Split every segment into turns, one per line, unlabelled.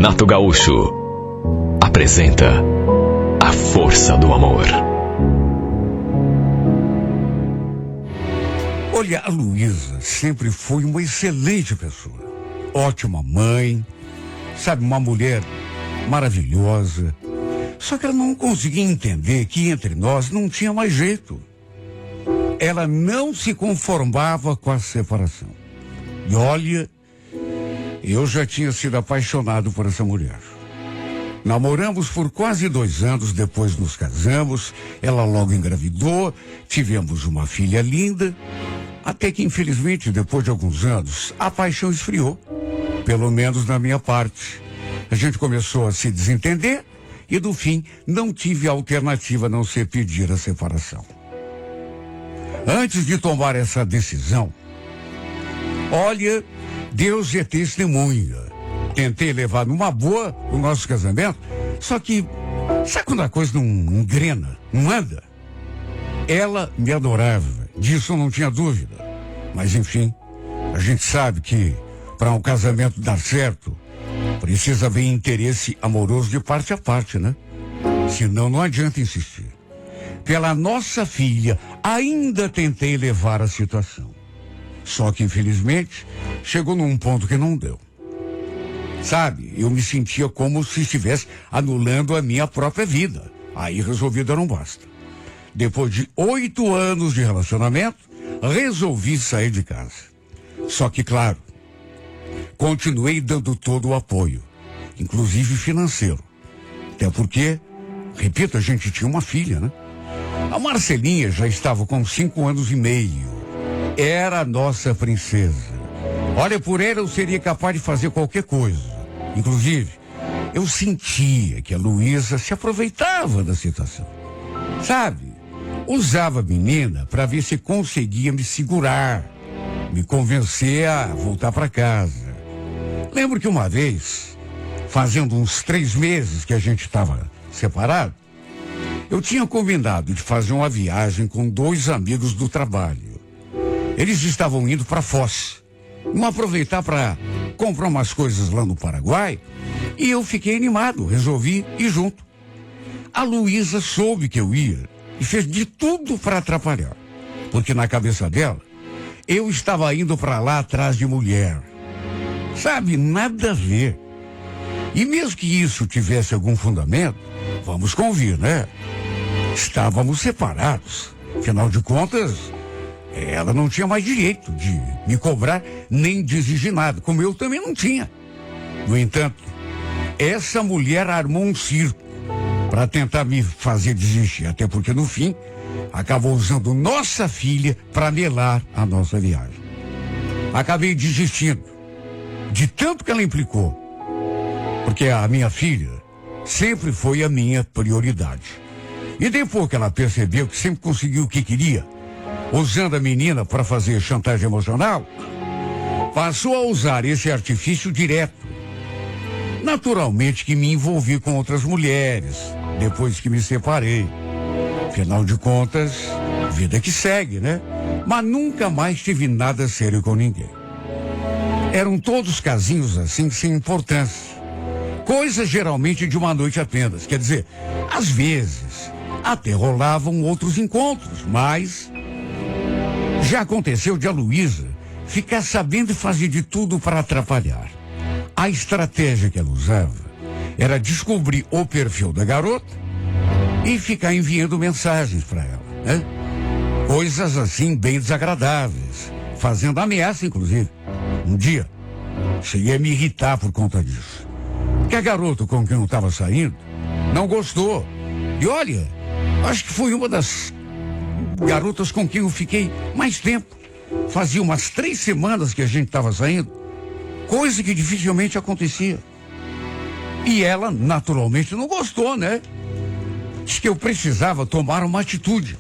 Renato Gaúcho apresenta A Força do Amor.
Olha, a Luísa sempre foi uma excelente pessoa. Ótima mãe, sabe, uma mulher maravilhosa. Só que ela não conseguia entender que entre nós não tinha mais jeito. Ela não se conformava com a separação. E olha, eu já tinha sido apaixonado por essa mulher. Namoramos por quase 2 anos, depois nos casamos, ela logo engravidou, tivemos uma filha linda, até que infelizmente, depois de alguns anos, a paixão esfriou, pelo menos na minha parte. A gente começou a se desentender e, no fim, não tive alternativa a não ser pedir a separação. Antes de tomar essa decisão, olha, Deus é testemunha. Tentei levar numa boa o nosso casamento, só que, sabe quando a coisa não engrena, não anda? Ela me adorava, disso eu não tinha dúvida. Mas enfim, a gente sabe que para um casamento dar certo, precisa haver interesse amoroso de parte a parte, né? Senão não adianta insistir. Pela nossa filha, ainda tentei levar a situação. Só que infelizmente, chegou num ponto que não deu. Sabe, eu me sentia como se estivesse anulando a minha própria vida. Aí resolvido não basta. Depois de 8 anos de relacionamento, resolvi sair de casa. Só que, claro, continuei dando todo o apoio, inclusive financeiro. Até porque, repito, a gente tinha uma filha, né? A Marcelinha já estava com 5 anos e meio. Era a nossa princesa. Olha, por ela eu seria capaz de fazer qualquer coisa. Inclusive, eu sentia que a Luísa se aproveitava da situação. Sabe? Usava a menina para ver se conseguia me segurar, me convencer a voltar para casa. Lembro que uma vez, fazendo uns 3 meses que a gente estava separado, eu tinha combinado de fazer uma viagem com 2 amigos do trabalho. Eles estavam indo para Foz. Vamos aproveitar para comprar umas coisas lá no Paraguai. E eu fiquei animado, resolvi ir junto. A Luísa soube que eu ia e fez de tudo para atrapalhar. Porque na cabeça dela, eu estava indo para lá atrás de mulher. Sabe, nada a ver. E mesmo que isso tivesse algum fundamento, vamos convir, né? Estávamos separados. Afinal de contas, ela não tinha mais direito de me cobrar nem de exigir nada, como eu também não tinha. No entanto, essa mulher armou um circo para tentar me fazer desistir, até porque no fim acabou usando nossa filha para melar a nossa viagem. Acabei desistindo de tanto que ela implicou, porque a minha filha sempre foi a minha prioridade. E depois que ela percebeu que sempre conseguiu o que queria, usando a menina para fazer chantagem emocional, passou a usar esse artifício direto. Naturalmente que me envolvi com outras mulheres, depois que me separei. Afinal de contas, vida que segue, né? Mas nunca mais tive nada sério com ninguém. Eram todos casinhos assim, sem importância. Coisas geralmente de uma noite apenas. Quer dizer, às vezes, até rolavam outros encontros, mas já aconteceu de a Luísa ficar sabendo fazer de tudo para atrapalhar. A estratégia que ela usava era descobrir o perfil da garota e ficar enviando mensagens para ela, né? Coisas assim bem desagradáveis, fazendo ameaça, inclusive. Um dia, cheguei a me irritar por conta disso. Que a garota com quem eu estava saindo não gostou. E olha, acho que foi uma das garotas com quem eu fiquei mais tempo. Fazia umas 3 semanas que a gente estava saindo, coisa que dificilmente acontecia. E ela, naturalmente, não gostou, né? Diz que eu precisava tomar uma atitude,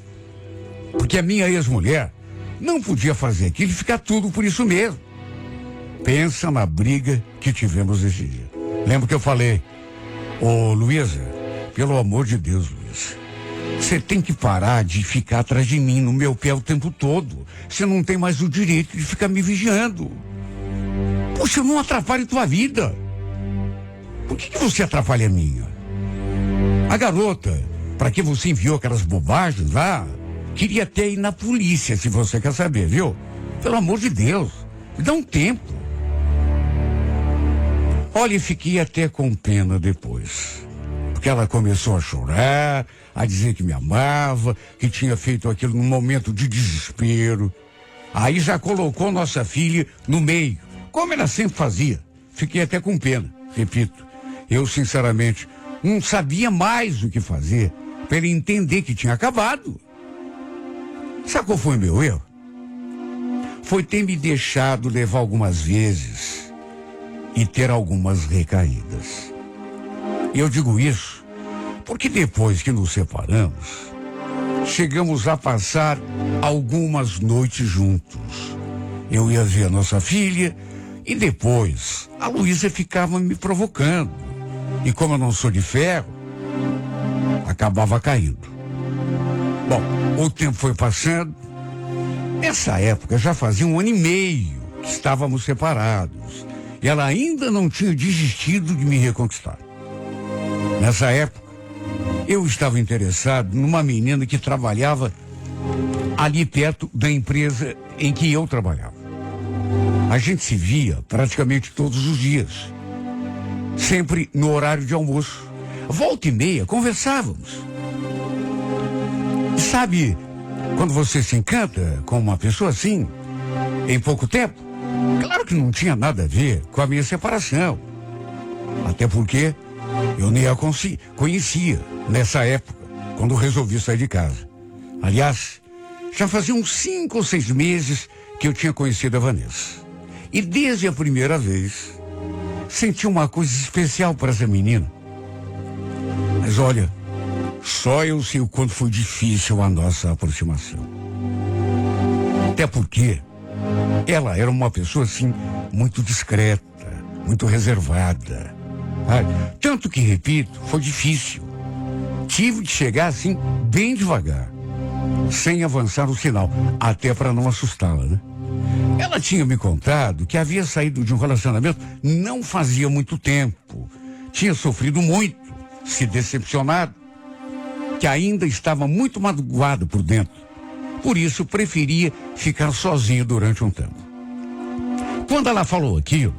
porque a minha ex-mulher não podia fazer aquilo e ficar tudo por isso mesmo. Pensa na briga que tivemos esse dia. Lembra que eu falei, ô Luísa, pelo amor de Deus, Luísa, você tem que parar de ficar atrás de mim, no meu pé o tempo todo. Você não tem mais o direito de ficar me vigiando. Poxa, não atrapalhe tua vida. Por que você atrapalha a minha? A garota, para que você enviou aquelas bobagens lá, queria até ir na polícia, se você quer saber, viu? Pelo amor de Deus, me dá um tempo. Olha, fiquei até com pena depois. Porque ela começou a chorar, a dizer que me amava, que tinha feito aquilo num momento de desespero. Aí já colocou nossa filha no meio, como ela sempre fazia. Fiquei até com pena, repito. Eu, sinceramente, não sabia mais o que fazer para ele entender que tinha acabado. Sabe qual foi o meu erro? Foi ter me deixado levar algumas vezes e ter algumas recaídas. E eu digo isso porque depois que nos separamos, chegamos a passar algumas noites juntos. Eu ia ver a nossa filha e depois a Luísa ficava me provocando. E como eu não sou de ferro, acabava caindo. Bom, o tempo foi passando. Nessa época já fazia 1 ano e meio que estávamos separados. E ela ainda não tinha desistido de me reconquistar. Nessa época, eu estava interessado numa menina que trabalhava ali perto da empresa em que eu trabalhava. A gente se via praticamente todos os dias. Sempre no horário de almoço. Volta e meia, conversávamos. E sabe, quando você se encanta com uma pessoa assim, em pouco tempo, claro que não tinha nada a ver com a minha separação. Até porque eu nem a conhecia nessa época, quando resolvi sair de casa. Aliás, já fazia uns 5 ou 6 meses que eu tinha conhecido a Vanessa. E desde a primeira vez, senti uma coisa especial para essa menina. Mas olha, só eu sei o quanto foi difícil a nossa aproximação. Até porque ela era uma pessoa assim, muito discreta, muito reservada. Tanto que, repito, foi difícil. Tive de chegar assim, bem devagar, sem avançar no sinal, até para não assustá-la, né? Ela tinha me contado que havia saído de um relacionamento não fazia muito tempo. Tinha sofrido muito, se decepcionado, que ainda estava muito magoado por dentro. Por isso, preferia ficar sozinho durante um tempo. Quando ela falou aquilo,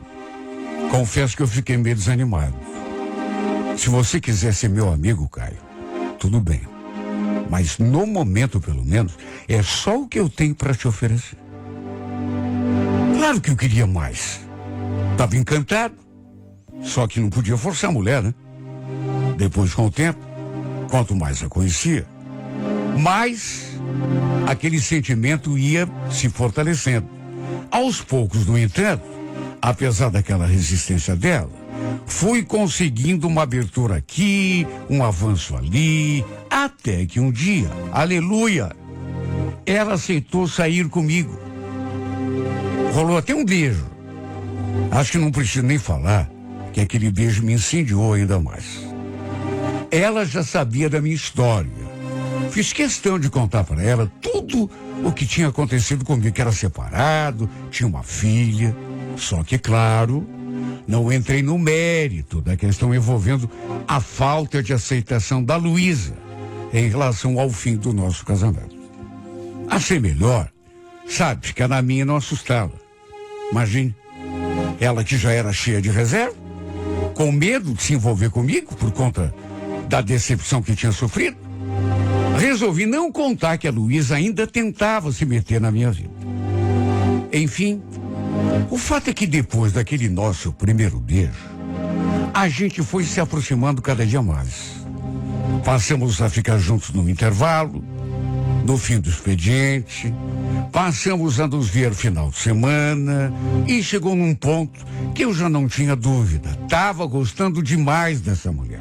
confesso que eu fiquei meio desanimado. Se você quiser ser meu amigo, Caio, tudo bem. Mas no momento, pelo menos, é só o que eu tenho para te oferecer. Claro que eu queria mais. Estava encantado. Só que não podia forçar a mulher, né? Depois, com o tempo, quanto mais a conhecia, mais aquele sentimento ia se fortalecendo. Aos poucos, no entanto, apesar daquela resistência dela, fui conseguindo uma abertura aqui, um avanço ali, até que um dia, aleluia, ela aceitou sair comigo. Rolou até um beijo. Acho que não preciso nem falar que aquele beijo me incendiou ainda mais. Ela já sabia da minha história. Fiz questão de contar para ela tudo o que tinha acontecido comigo, que era separado, tinha uma filha. Só que, claro, não entrei no mérito da questão envolvendo a falta de aceitação da Luísa em relação ao fim do nosso casamento. Achei melhor, sabe, ficar na minha e não assustá-la. Imagine, ela que já era cheia de reserva, com medo de se envolver comigo por conta da decepção que tinha sofrido, resolvi não contar que a Luísa ainda tentava se meter na minha vida. Enfim, o fato é que depois daquele nosso primeiro beijo, a gente foi se aproximando cada dia mais. Passamos a ficar juntos no intervalo, no fim do expediente, passamos a nos ver final de semana e chegou num ponto que eu já não tinha dúvida. Estava gostando demais dessa mulher.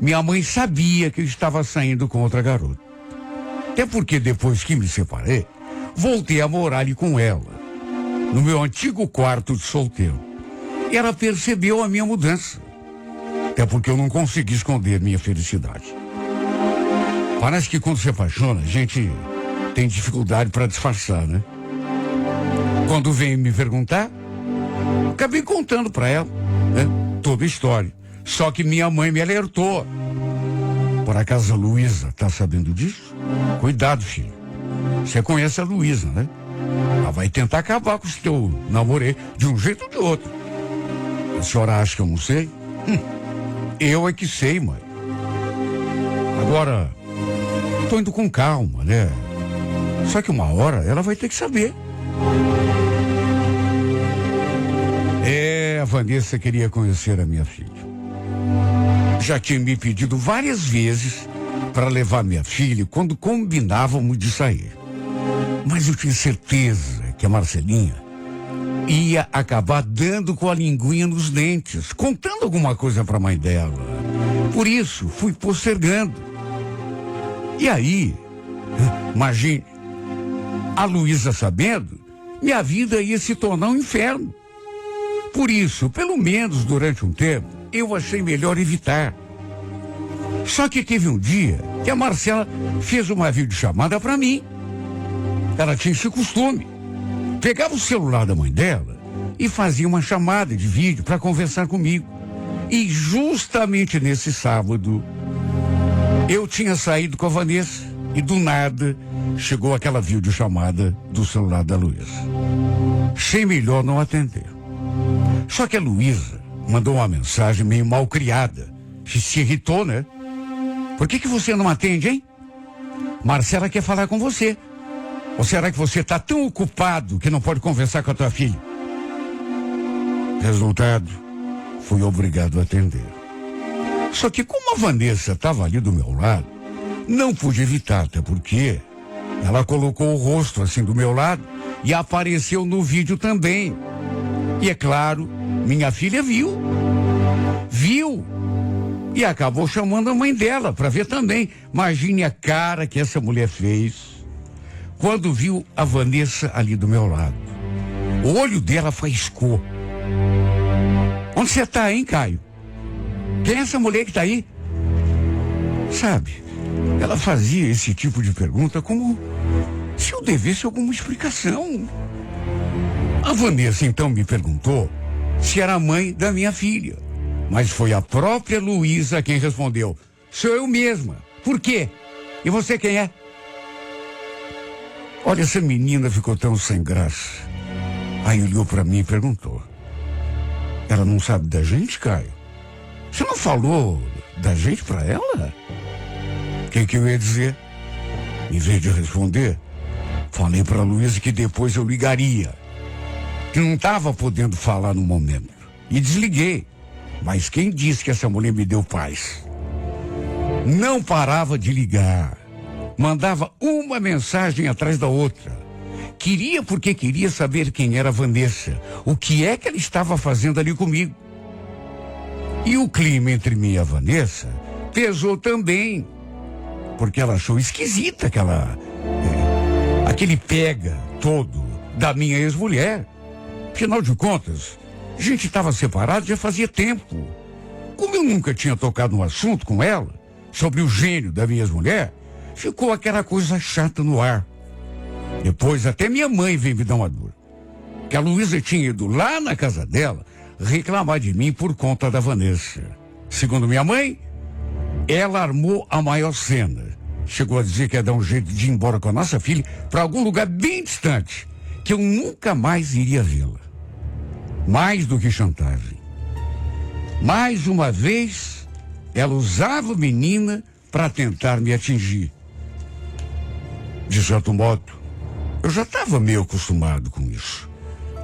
Minha mãe sabia que eu estava saindo com outra garota. Até porque depois que me separei, voltei a morar ali com ela, no meu antigo quarto de solteiro. E ela percebeu a minha mudança. Até porque eu não consegui esconder minha felicidade. Parece que quando se apaixona, a gente tem dificuldade para disfarçar, né? Quando vem me perguntar, acabei contando para ela, né? toda a história. Só que minha mãe me alertou. Por acaso a Luísa tá sabendo disso? Cuidado, filho. Você conhece a Luísa, né? Ela vai tentar acabar com o teu namoro de um jeito ou de outro. A senhora acha que eu não sei? Eu é que sei, mãe. Agora, tô indo com calma, né? Só que uma hora ela vai ter que saber. A Vanessa queria conhecer a minha filha. Já tinha me pedido várias vezes para levar minha filha quando combinávamos de sair. Mas eu tinha certeza que a Marcelinha ia acabar dando com a linguinha nos dentes, contando alguma coisa para a mãe dela. Por isso, fui postergando. E aí, imagine, a Luísa sabendo, minha vida ia se tornar um inferno. Por isso, pelo menos durante um tempo, eu achei melhor evitar. Só que teve um dia que a Marcela fez uma videochamada para mim. Ela tinha esse costume. Pegava o celular da mãe dela e fazia uma chamada de vídeo para conversar comigo. E justamente nesse sábado, eu tinha saído com a Vanessa e do nada chegou aquela videochamada do celular da Luísa. Achei melhor não atender. Só que a Luísa mandou uma mensagem meio mal criada. Se irritou, né? Por que você não atende, hein? Marcela quer falar com você. Ou será que você está tão ocupado que não pode conversar com a tua filha? Resultado, fui obrigado a atender. Só que como a Vanessa estava ali do meu lado, não pude evitar, até porque ela colocou o rosto assim do meu lado e apareceu no vídeo também. E é claro, minha filha viu. E acabou chamando a mãe dela para ver também. Imagine a cara que essa mulher fez quando viu a Vanessa ali do meu lado. O olho dela faiscou. Onde você tá, hein, Caio? Quem é essa mulher que tá aí? Sabe, ela fazia esse tipo de pergunta como se eu devesse alguma explicação. A Vanessa então me perguntou se era a mãe da minha filha. Mas foi a própria Luísa quem respondeu. Sou eu mesma. Por quê? E você quem é? Olha, essa menina ficou tão sem graça. Aí olhou pra mim e perguntou. Ela não sabe da gente, Caio? Você não falou da gente pra ela? O que eu ia dizer? Em vez de responder, falei pra Luísa que depois eu ligaria. Que não estava podendo falar no momento. E desliguei. Mas quem disse que essa mulher me deu paz? Não parava de ligar. Mandava uma mensagem atrás da outra. Queria porque queria saber quem era a Vanessa. O que é que ela estava fazendo ali comigo. E o clima entre mim e a Vanessa pesou também. Porque ela achou esquisita aquele pega todo da minha ex-mulher. Afinal de contas, a gente estava separado já fazia tempo. Como eu nunca tinha tocado no assunto com ela, sobre o gênio da minha ex-mulher, ficou aquela coisa chata no ar. Depois até minha mãe veio me dar uma dura. Que a Luísa tinha ido lá na casa dela reclamar de mim por conta da Vanessa. Segundo minha mãe, ela armou a maior cena. Chegou a dizer que ia dar um jeito de ir embora com a nossa filha para algum lugar bem distante, que eu nunca mais iria vê-la. Mais do que chantagem. Mais uma vez, ela usava a menina para tentar me atingir. De certo modo, eu já estava meio acostumado com isso.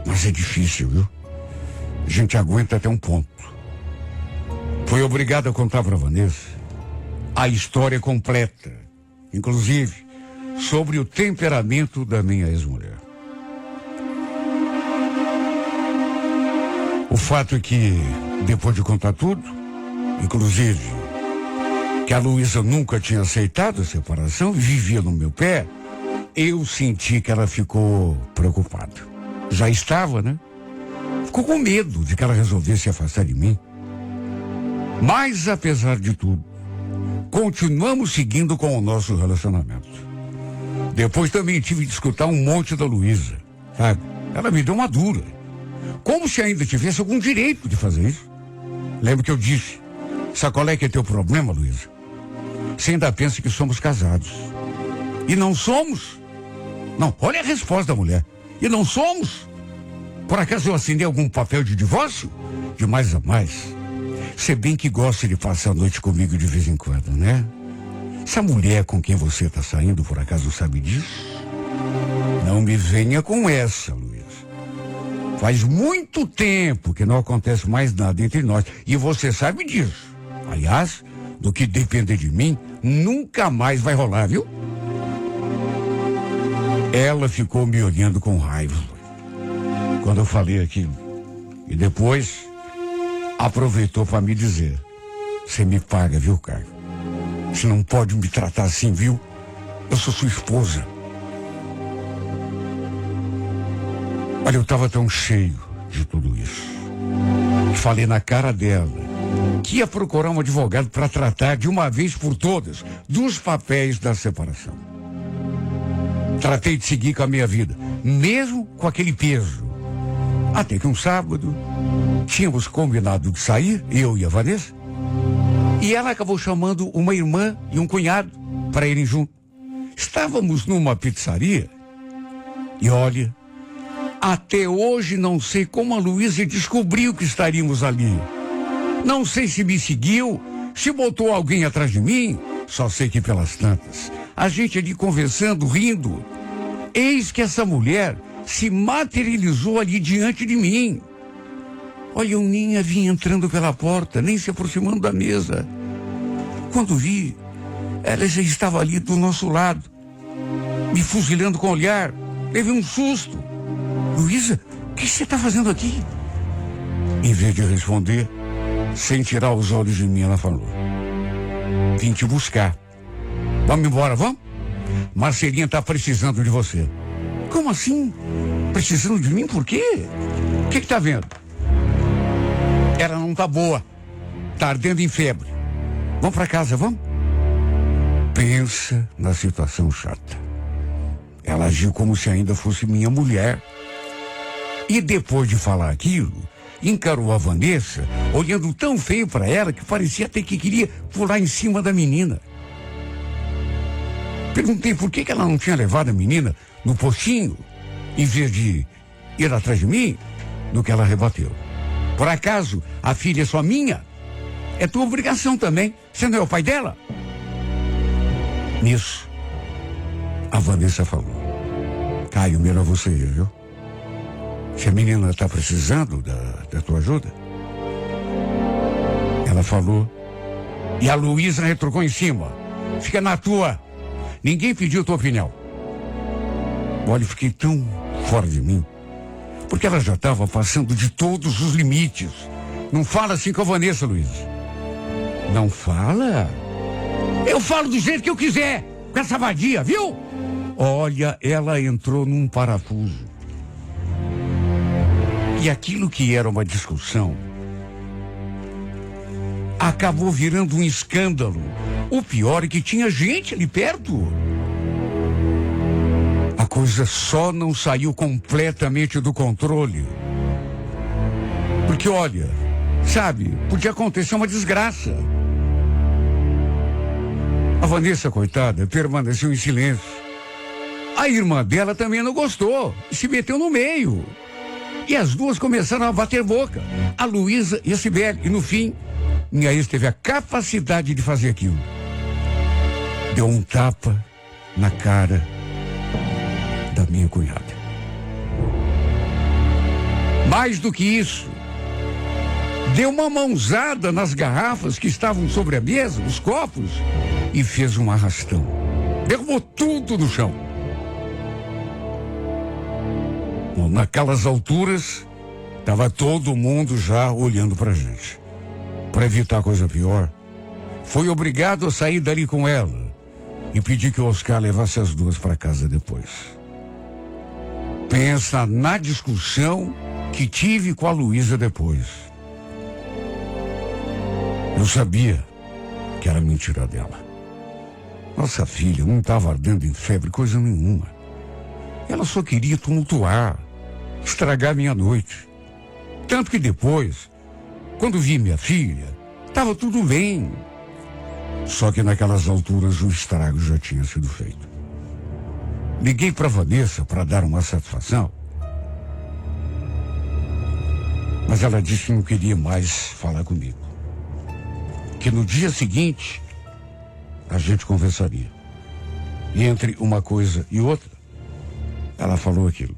Mas é difícil, viu? A gente aguenta até um ponto. Fui obrigado a contar para Vanessa a história completa, inclusive sobre o temperamento da minha ex-mulher. O fato é que, depois de contar tudo, inclusive que a Luísa nunca tinha aceitado a separação e vivia no meu pé, eu senti que ela ficou preocupada. Já estava, né? Ficou com medo de que ela resolvesse se afastar de mim. Mas, apesar de tudo, continuamos seguindo com o nosso relacionamento. Depois também tive de escutar um monte da Luísa, sabe? Ela me deu uma dura. Como se ainda tivesse algum direito de fazer isso. Lembra que eu disse? Sabe qual é que é teu problema, Luísa? Você ainda pensa que somos casados. E não somos. Não, olha a resposta da mulher. E não somos. Por acaso eu assinei algum papel de divórcio? De mais a mais. Você bem que gosta de passar a noite comigo de vez em quando, né? Essa mulher com quem você está saindo, por acaso sabe disso? Não me venha com essa, Luiz. Faz muito tempo que não acontece mais nada entre nós. E você sabe disso. Aliás, do que depender de mim, nunca mais vai rolar, viu? Ela ficou me olhando com raiva quando eu falei aquilo. E depois aproveitou para me dizer: você me paga, viu, Caio? Você não pode me tratar assim, viu? Eu sou sua esposa. Olha, eu estava tão cheio de tudo isso. Falei na cara dela que ia procurar um advogado para tratar de uma vez por todas dos papéis da separação. Tratei de seguir com a minha vida, mesmo com aquele peso. Até que um sábado, tínhamos combinado de sair, eu e a Vanessa, e ela acabou chamando uma irmã e um cunhado para irem junto. Estávamos numa pizzaria e olha, até hoje não sei como a Luísa descobriu que estaríamos ali. Não sei se me seguiu, se botou alguém atrás de mim, só sei que pelas tantas, a gente ali conversando, rindo, eis que essa mulher se materializou ali diante de mim. Olha, o Ninha vinha entrando pela porta, nem se aproximando da mesa. Quando vi, ela já estava ali do nosso lado, me fuzilando com o olhar. Teve um susto. Luísa, o que você está fazendo aqui? Em vez de responder, sem tirar os olhos de mim, ela falou: vim te buscar. Vamos embora, vamos? Marcelinha está precisando de você. Como assim? Precisando de mim por quê? O que está vendo? Ela não está boa. Está ardendo em febre. Vamos para casa, vamos? Pensa na situação chata. Ela agiu como se ainda fosse minha mulher. E depois de falar aquilo, encarou a Vanessa, olhando tão feio para ela que parecia até que queria pular em cima da menina. Perguntei por que ela não tinha levado a menina no postinho, em vez de ir atrás de mim, no que ela rebateu. Por acaso, a filha é só minha? É tua obrigação também. Você não é o pai dela? Nisso, a Vanessa falou: Caio, melhor você ir, viu? Se a menina está precisando da tua ajuda. Ela falou, e a Luísa retrucou em cima: fica na tua. Ninguém pediu tua opinião. Olha, fiquei tão fora de mim, porque ela já estava passando de todos os limites. Não fala assim com a Vanessa, Luiz. Não fala? Eu falo do jeito que eu quiser, com essa vadia, viu? Olha, ela entrou num parafuso. E aquilo que era uma discussão acabou virando um escândalo. O pior é que tinha gente ali perto. A coisa só não saiu completamente do controle. Porque, olha, sabe, podia acontecer uma desgraça. A Vanessa, coitada, permaneceu em silêncio. A irmã dela também não gostou e se meteu no meio. E as duas começaram a bater boca, a Luísa e a Cibele. E no fim, minha ex teve a capacidade de fazer aquilo. Deu um tapa na cara da minha cunhada. Mais do que isso, deu uma mãozada nas garrafas que estavam sobre a mesa, os copos, e fez um arrastão. Derrubou tudo no chão. Bom, naquelas alturas, estava todo mundo já olhando pra gente. Para evitar coisa pior, foi obrigado a sair dali com ela e pedir que o Oscar levasse as duas para casa depois. Pensa na discussão que tive com a Luísa depois. Eu sabia que era mentira dela. Nossa filha não estava ardendo em febre, coisa nenhuma. Ela só queria tumultuar, estragar minha noite. Tanto que depois, Quando vi minha filha, estava tudo bem. Só que naquelas alturas o estrago já tinha sido feito. Liguei para Vanessa para dar uma satisfação, mas ela disse que não queria mais falar comigo. Que no dia seguinte a gente conversaria. E entre uma coisa e outra, ela falou aquilo.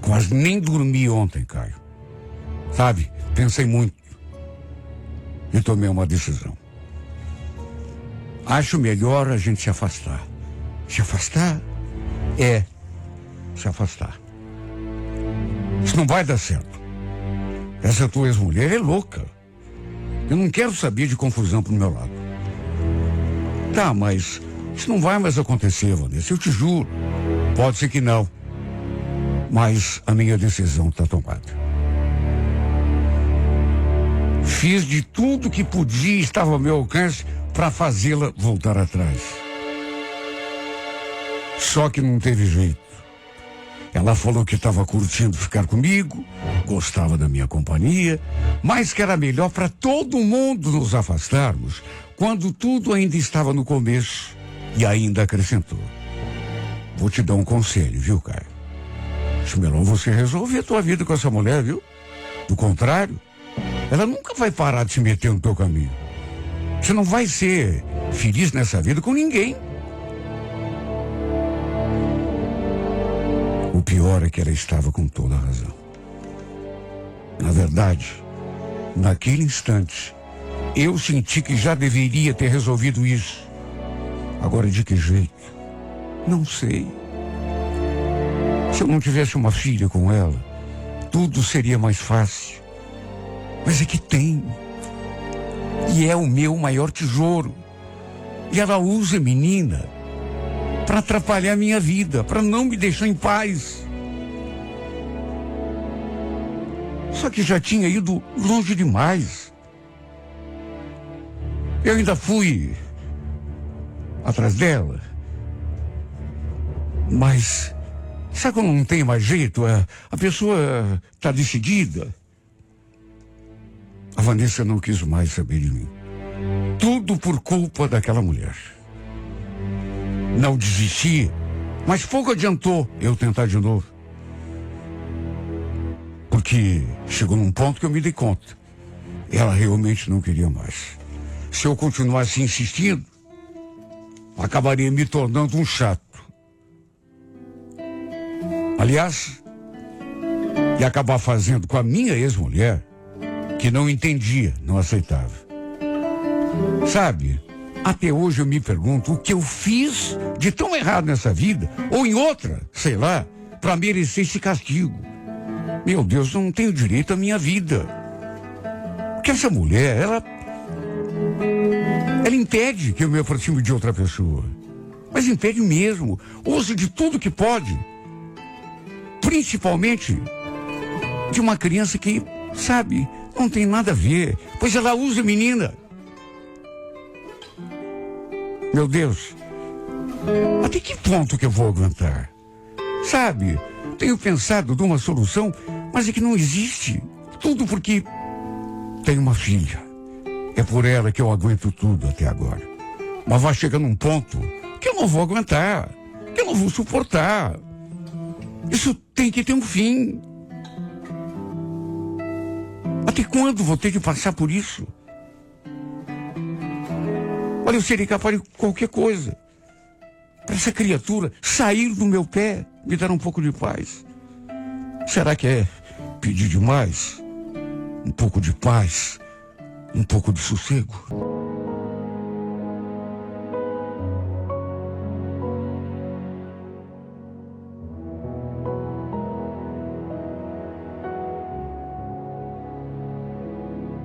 Quase nem dormi ontem, Caio. Sabe, pensei muito e tomei uma decisão. Acho melhor a gente se afastar. Se afastar? Se afastar. Isso não vai dar certo. Essa tua ex-mulher é louca. Eu não quero saber de confusão pro meu lado. Tá, mas isso não vai mais acontecer, Vanessa, eu te juro. Pode ser que não. Mas a minha decisão está tomada. Fiz de tudo que podia e estava ao meu alcance para fazê-la voltar atrás. Só que não teve jeito. Ela falou que estava curtindo ficar comigo, gostava da minha companhia, mas que era melhor para todo mundo nos afastarmos quando tudo ainda estava no começo. E ainda acrescentou: vou te dar um conselho, viu, Caio? Acho melhor você resolver a tua vida com essa mulher, viu? Do contrário, ela nunca vai parar de se meter no teu caminho. Você não vai ser feliz nessa vida com ninguém. O pior é que ela estava com toda a razão. Na verdade, naquele instante, eu senti que já deveria ter resolvido isso. Agora, de que jeito? Não sei. Se eu não tivesse uma filha com ela, tudo seria mais fácil. Mas é que tem. E é o meu maior tesouro. E ela usa a menina para atrapalhar a minha vida, para não me deixar em paz. Só que já tinha ido longe demais. Eu ainda fui atrás dela. Mas sabe quando não tem mais jeito? A pessoa está decidida. A Vanessa não quis mais saber de mim. Tudo por culpa daquela mulher. Não desisti, mas pouco adiantou eu tentar de novo. Porque chegou num ponto que eu me dei conta. Ela realmente não queria mais. Se eu continuasse insistindo, acabaria me tornando um chato. Aliás, ia acabar fazendo com a minha ex-mulher, que não entendia, não aceitava. Sabe, até hoje eu me pergunto o que eu fiz de tão errado nessa vida, ou em outra, sei lá, para merecer esse castigo. Meu Deus, eu não tenho direito à minha vida. Porque essa mulher, ela impede que eu me aproxime de outra pessoa. Mas impede mesmo. Usa de tudo que pode. Principalmente de uma criança que, sabe, não tem nada a ver. Pois ela usa a menina. Meu Deus, até que ponto que eu vou aguentar? Sabe, tenho pensado numa solução, mas é que não existe. Tudo porque tenho uma filha. É por ela que eu aguento tudo até agora. Mas vai chegar num ponto que eu não vou aguentar, que eu não vou suportar. Isso tem que ter um fim. Até quando vou ter que passar por isso? Olha, eu seria capaz de qualquer coisa para essa criatura sair do meu pé, me dar um pouco de paz. Será que é pedir demais? Um pouco de paz, um pouco de sossego.